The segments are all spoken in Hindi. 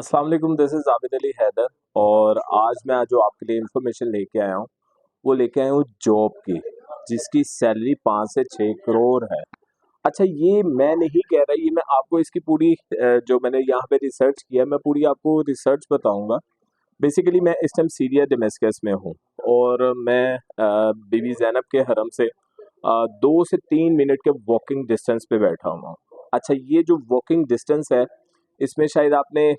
अस्सलाम वालेकुम, दिस इज़ आबिद अली हैदर। और आज मैं जो आपके लिए इन्फॉर्मेशन लेके आया हूँ वो लेके आया हूँ जॉब की, जिसकी सैलरी 5 से 6 करोड़ है। अच्छा, ये मैं नहीं कह रहा, ये मैं आपको इसकी पूरी जो मैंने यहाँ पे रिसर्च किया, मैं पूरी आपको रिसर्च बताऊंगा। बेसिकली मैं इस टाइम सीरिया डेमेस्कस में हूँ और मैं बीबी जैनब के हरम से 2 से 3 मिनट के वॉकिंग डिस्टेंस पे बैठा हुआ हूँ। अच्छा, ये जो वॉकिंग डिस्टेंस है, इसमें शायद आपने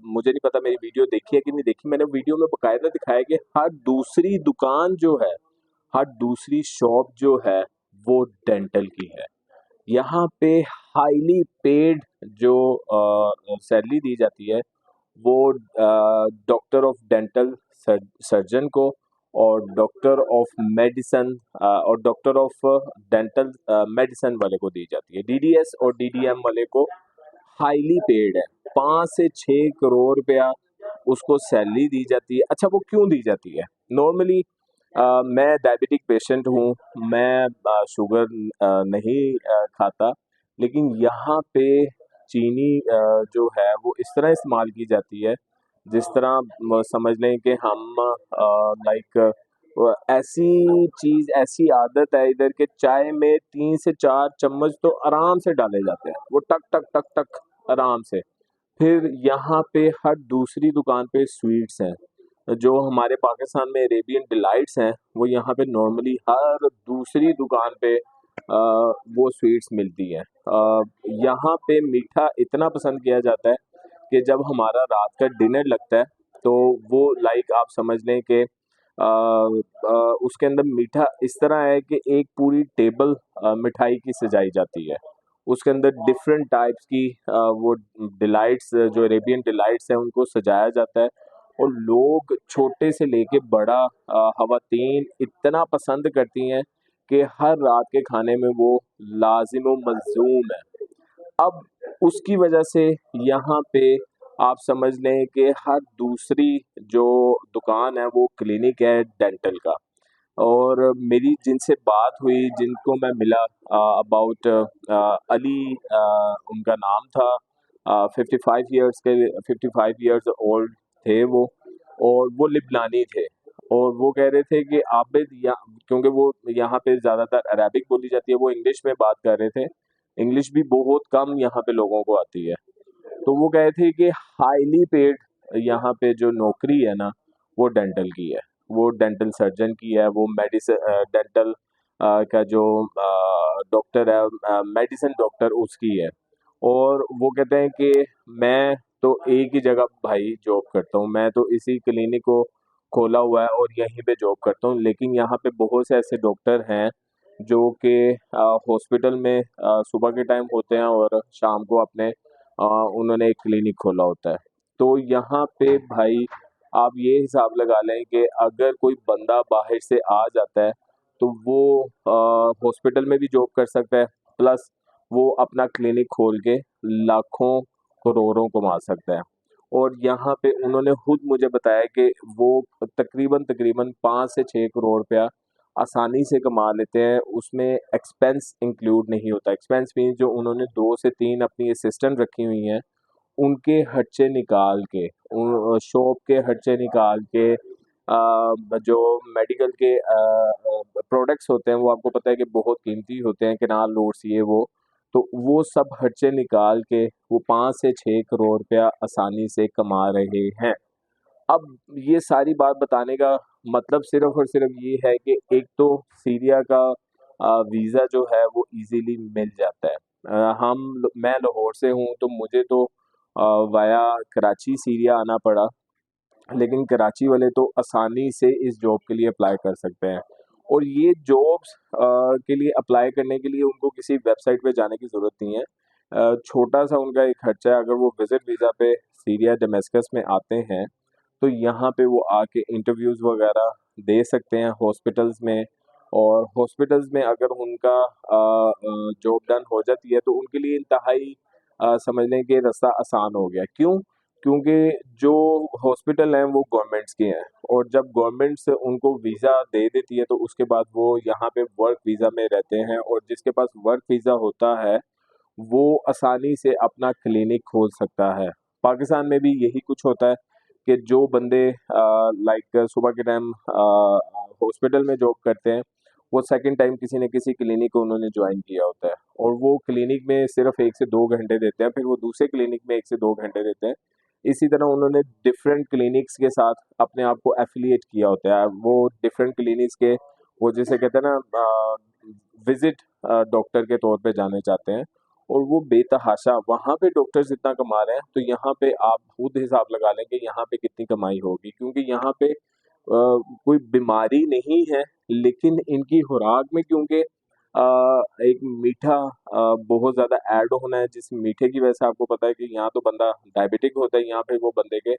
मुझे नहीं पता मेरी वीडियो देखी है कि नहीं देखी। मैंने वीडियो में बकायदा दिखाया कि हर दूसरी दुकान जो है, हर दूसरी शॉप जो है, वो डेंटल की है। यहाँ पे हाईली पेड जो सैलरी दी जाती है वो डॉक्टर ऑफ डेंटल सर्जन को, और डॉक्टर ऑफ मेडिसन और डॉक्टर ऑफ डेंटल मेडिसन वाले को दी जाती है। डीडीएस और डीडीएम वाले को हाईली पेड है। 5 से 6 करोड़ रुपया उसको सैलरी दी जाती है। अच्छा, वो क्यों दी जाती है? नॉर्मली मैं डायबिटिक पेशेंट हूँ, मैं शुगर नहीं खाता, लेकिन यहाँ पे चीनी जो है वो इस तरह इस्तेमाल की जाती है जिस तरह समझ लें कि हम लाइक ऐसी चीज़, ऐसी आदत है इधर के चाय में 3 से 4 चम्मच तो आराम से डाले जाते हैं, वो टक टक टक टक आराम से। फिर यहाँ पे हर दूसरी दुकान पे स्वीट्स हैं। जो हमारे पाकिस्तान में अरेबियन डिलाइट्स हैं, वो यहाँ पे नॉर्मली हर दूसरी दुकान पे वो स्वीट्स मिलती हैं। यहाँ पे मीठा इतना पसंद किया जाता है कि जब हमारा रात का डिनर लगता है तो वो लाइक आप समझ लें कि उसके अंदर मीठा इस तरह है कि एक पूरी टेबल मिठाई की सजाई जाती है। उसके अंदर डिफरेंट टाइप्स की वो डिलाइट्स, जो अरेबियन डिलाइट्स हैं, उनको सजाया जाता है। और लोग छोटे से लेके बड़ा ख़वातीन इतना पसंद करती हैं कि हर रात के खाने में वो लाज़िम व मलज़ूम है। अब उसकी वजह से यहाँ पे आप समझ लें कि हर दूसरी जो दुकान है वो क्लिनिक है डेंटल का। और मेरी जिनसे बात हुई, जिनको मैं मिला, अबाउट अली उनका नाम था। 55 ओल्ड थे वो, और वो लिबनानी थे। और वो कह रहे थे कि आबिद, या क्योंकि वो यहाँ पे ज़्यादातर अरेबिक बोली जाती है, वो इंग्लिश में बात कर रहे थे। इंग्लिश भी बहुत कम यहाँ पे लोगों को आती है। तो वो कहे थे कि हाईली पेड यहाँ पे जो नौकरी है ना, वो डेंटल की है, वो डेंटल सर्जन की है, वो मेडिसिन डेंटल का जो डॉक्टर है, मेडिसिन डॉक्टर, उसकी है। और वो कहते हैं कि मैं तो एक ही जगह भाई जॉब करता हूँ, मैं तो इसी क्लिनिक को खोला हुआ है और यहीं पे जॉब करता हूँ, लेकिन यहाँ पे बहुत से ऐसे डॉक्टर हैं जो कि हॉस्पिटल में सुबह के टाइम होते हैं और शाम को अपने उन्होंने एक क्लिनिक खोला होता है। तो यहाँ पे भाई आप ये हिसाब लगा लें कि अगर कोई बंदा बाहर से आ जाता है तो वो हॉस्पिटल में भी जॉब कर सकता है, प्लस वो अपना क्लिनिक खोल के लाखों करोड़ों कमा सकता है। और यहाँ पे उन्होंने खुद मुझे बताया कि वो तकरीबन तकरीबन 5 से 6 करोड़ रुपया आसानी से कमा लेते हैं। उसमें एक्सपेंस इंक्लूड नहीं होता। एक्सपेंस मीन्स जो उन्होंने 2 से 3 अपनी असिस्टेंट रखी हुई हैं, उनके खर्चे निकाल के, उन शॉप के खर्चे निकाल के, जो मेडिकल के प्रोडक्ट्स होते हैं, वो आपको पता है कि बहुत कीमती होते हैं, केनाल रोड्स ये तो वो सब खर्चे निकाल के वो 5 से 6 करोड़ रुपया आसानी से कमा रहे हैं। अब ये सारी बात बताने का मतलब सिर्फ और सिर्फ ये है कि एक तो सीरिया का वीज़ा जो है वो इजीली मिल जाता है। मैं लाहौर से हूँ तो मुझे तो वाया कराची सीरिया आना पड़ा, लेकिन कराची वाले तो आसानी से इस जॉब के लिए अप्लाई कर सकते हैं। और ये जॉब्स के लिए अप्लाई करने के लिए उनको किसी वेबसाइट पे जाने की ज़रूरत नहीं है। छोटा सा उनका एक खर्चा है, अगर वो विज़िट वीज़ा पे सीरिया डेमेस्कस में आते हैं तो यहाँ पे वो आके इंटरव्यूज़ वगैरह दे सकते हैं हॉस्पिटल्स में। और हॉस्पिटल्स में अगर उनका जॉब डन हो जाती है तो उनके लिए इंतहाई समझ लें कि रास्ता आसान हो गया। क्यों? क्योंकि जो हॉस्पिटल हैं वो गवर्नमेंट्स के हैं, और जब गवर्नमेंट्स उनको वीज़ा दे देती है तो उसके बाद वो यहाँ पे वर्क वीज़ा में रहते हैं, और जिसके पास वर्क वीज़ा होता है वो आसानी से अपना क्लिनिक खोल सकता है। पाकिस्तान में भी यही कुछ होता है कि जो बंदे लाइक सुबह के टाइम हॉस्पिटल में जॉब करते हैं, वो सेकंड टाइम किसी न किसी क्लिनिक को उन्होंने ज्वाइन किया होता है और वो क्लिनिक में सिर्फ 1 से 2 घंटे देते हैं, फिर वो दूसरे क्लिनिक में 1 से 2 घंटे देते हैं। इसी तरह उन्होंने डिफरेंट क्लिनिक्स के साथ अपने आप को एफ़िलिएट किया होता है। वो डिफरेंट क्लिनिक्स के वो जिसे कहते हैं ना विज़िट डॉक्टर के तौर पे जाने चाहते हैं और वो बेतहाशा वहाँ पे डॉक्टर्स इतना कमा रहे हैं, तो यहाँ पे आप खुद हिसाब लगा लें कि यहाँ पे कितनी कमाई होगी, क्योंकि यहाँ पे कोई बीमारी नहीं है, लेकिन इनकी खुराक में क्योंकि एक मीठा बहुत ज़्यादा ऐड होना है, जिस मीठे की वजह से आपको पता है कि यहाँ तो बंदा डायबिटिक होता है, यहाँ पे वो बंदे के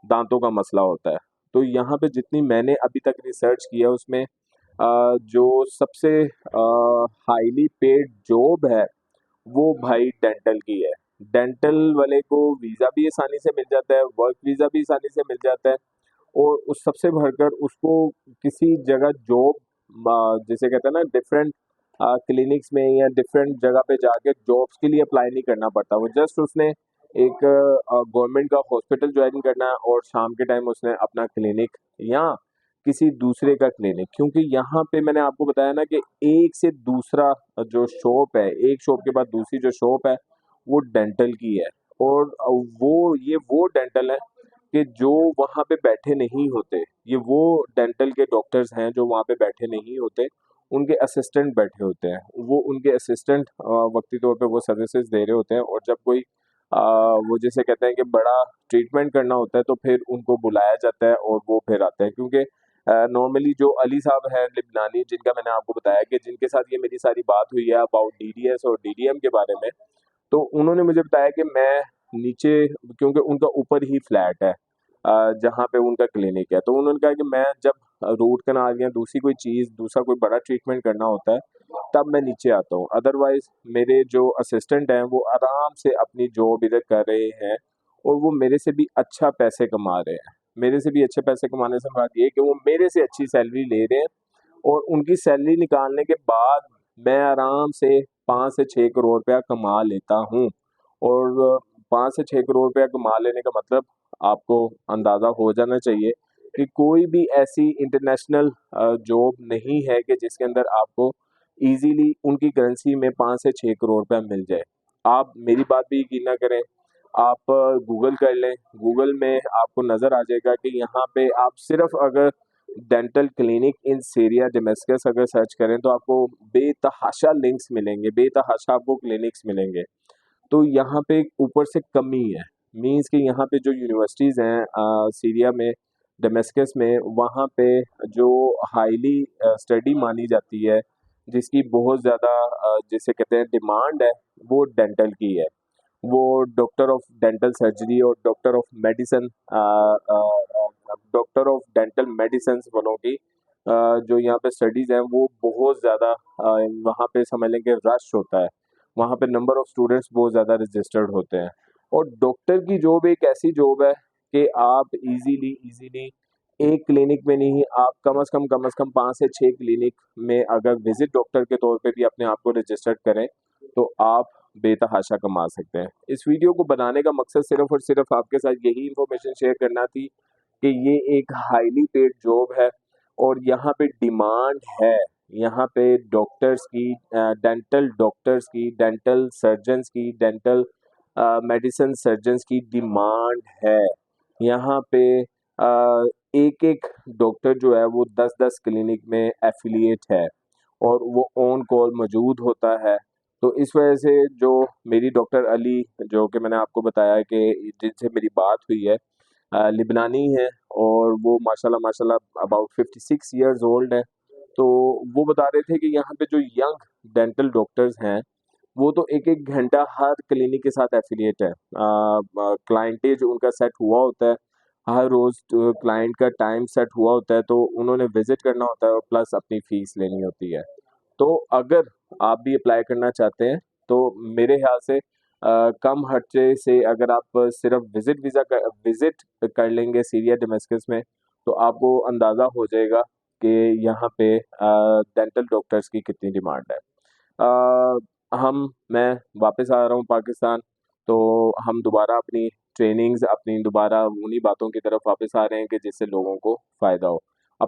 दांतों का मसला होता है। तो यहाँ पे जितनी मैंने अभी तक रिसर्च किया उसमें जो सबसे हाईली पेड जॉब है वो भाई डेंटल की है। डेंटल वाले को वीज़ा भी आसानी से मिल जाता है, वर्क वीज़ा भी आसानी से मिल जाता है और उस सबसे बढ़कर उसको किसी जगह जॉब जिसे कहते हैं ना डिफरेंट क्लिनिक्स में या डिफरेंट जगह पे जाके जॉब्स के लिए अप्लाई नहीं करना पड़ता। वो जस्ट उसने एक गवर्नमेंट का हॉस्पिटल ज्वाइन करना है और शाम के टाइम उसने अपना क्लिनिक या किसी दूसरे का क्लिनिक, क्योंकि यहाँ पे मैंने आपको बताया ना कि एक से दूसरा जो शॉप है, एक शॉप के बाद दूसरी जो शॉप है वो डेंटल की है और वो डेंटल है कि जो वहाँ पे बैठे नहीं होते, ये वो डेंटल के डॉक्टर्स हैं जो वहाँ पे बैठे नहीं होते, उनके असिस्टेंट बैठे होते हैं। वो उनके असिस्टेंट वक़्ती तौर पे वो सर्विसेज़ दे रहे होते हैं और जब कोई वो जिसे कहते हैं कि बड़ा ट्रीटमेंट करना होता है तो फिर उनको बुलाया जाता है और वो फिर आते हैं, क्योंकि नॉर्मली जो अली साहब हैं लिबनानी, जिनका मैंने आपको बताया कि जिनके साथ ये मेरी सारी बात हुई है अबाउट डीडीएस और डीडीएम के बारे में, तो उन्होंने मुझे बताया कि मैं नीचे, क्योंकि उनका ऊपर ही फ्लैट है जहाँ पे उनका क्लिनिक है, तो उन्होंने कहा कि मैं जब रूट कनाल या दूसरी कोई चीज़ दूसरा कोई बड़ा ट्रीटमेंट करना होता है तब मैं नीचे आता हूँ, अदरवाइज मेरे जो असिस्टेंट हैं वो आराम से अपनी जॉब इधर कर रहे हैं और वो मेरे से भी अच्छा पैसे कमा रहे हैं। मेरे से भी अच्छे पैसे कमाने से बात ये है कि वो मेरे से अच्छी सैलरी ले रहे हैं और उनकी सैलरी निकालने के बाद मैं आराम से 5 से 6 करोड़ रुपया कमा लेता हूँ और 5 से 6 करोड़ रुपया कमा लेने का मतलब आपको अंदाज़ा हो जाना चाहिए कि कोई भी ऐसी इंटरनेशनल जॉब नहीं है कि जिसके अंदर आपको ईज़िली उनकी करेंसी में 5 से 6 करोड़ रुपया मिल जाए। आप मेरी बात भी यकीन ना करें, आप गूगल कर लें, गूगल में आपको नज़र आ जाएगा कि यहाँ पे आप सिर्फ़ अगर डेंटल क्लिनिक इन सीरिया डेमेस्कस अगर सर्च करें तो आपको बेतहाशा लिंक्स मिलेंगे, बेतहाशा आपको क्लिनिक्स मिलेंगे। तो यहाँ पे ऊपर से कमी है, मीन्स कि यहाँ पे जो यूनिवर्सिटीज़ हैं सीरिया में, डेमेस्कस में, वहाँ पे जो हाईली स्टडी मानी जाती है, जिसकी बहुत ज़्यादा जिसे कहते हैं डिमांड है, वो डेंटल की है। वो डॉक्टर ऑफ डेंटल सर्जरी और डॉक्टर ऑफ डेंटल मेडिसिन वालों की जो यहाँ पे स्टडीज़ हैं वो बहुत ज़्यादा वहाँ पे समझ लें कि रश होता है। वहाँ पे नंबर ऑफ स्टूडेंट्स बहुत ज़्यादा रजिस्टर्ड होते हैं और डॉक्टर की जॉब एक ऐसी जॉब है कि आप इजीली एक क्लिनिक में नहीं, आप कम से कम 5 से 6 क्लिनिक में अगर विजिट डॉक्टर के तौर पे भी अपने आप को रजिस्टर्ड करें तो आप बेतहाशा कमा सकते हैं। इस वीडियो को बनाने का मकसद सिर्फ और सिर्फ आपके साथ यही इन्फॉर्मेशन शेयर करना थी कि ये एक हाईली पेड जॉब है और यहाँ पे डिमांड है। यहाँ पे डॉक्टर्स की डेंटल डॉक्टर्स की, डेंटल सर्जन्स की, डेंटल मेडिसिन सर्जन्स की डिमांड है। यहाँ पे एक-एक डॉक्टर जो है वो 10-10 क्लिनिक में एफ़िलिएट है और वो ऑन कॉल मौजूद होता है। तो इस वजह से जो मेरी डॉक्टर अली, जो कि मैंने आपको बताया कि जिनसे मेरी बात हुई है, लिबनानी है और वो माशाल्लाह अबाउट 56 इयर्स ओल्ड है। तो वो बता रहे थे कि यहाँ पे जो यंग डेंटल डॉक्टर्स हैं, वो तो 1-1 घंटा हर क्लिनिक के साथ एफ़िलिएट है। क्लाइंटेज उनका सेट हुआ होता है, हर रोज़ क्लाइंट का टाइम सेट हुआ होता है, तो उन्होंने विज़िट करना होता है और प्लस अपनी फ़ीस लेनी होती है। तो अगर आप भी अप्लाई करना चाहते हैं, तो मेरे ख़्याल से कम खर्चे से अगर आप सिर्फ़ विज़िट कर लेंगे सीरिया डेमेस्कस में, तो आपको अंदाज़ा हो जाएगा कि यहाँ पे डेंटल डॉक्टर्स की कितनी डिमांड है। मैं वापस आ रहा हूँ पाकिस्तान, तो हम दोबारा अपनी ट्रेनिंग्स अपनी दोबारा उन्हीं बातों की तरफ वापस आ रहे हैं कि जिससे लोगों को फ़ायदा हो।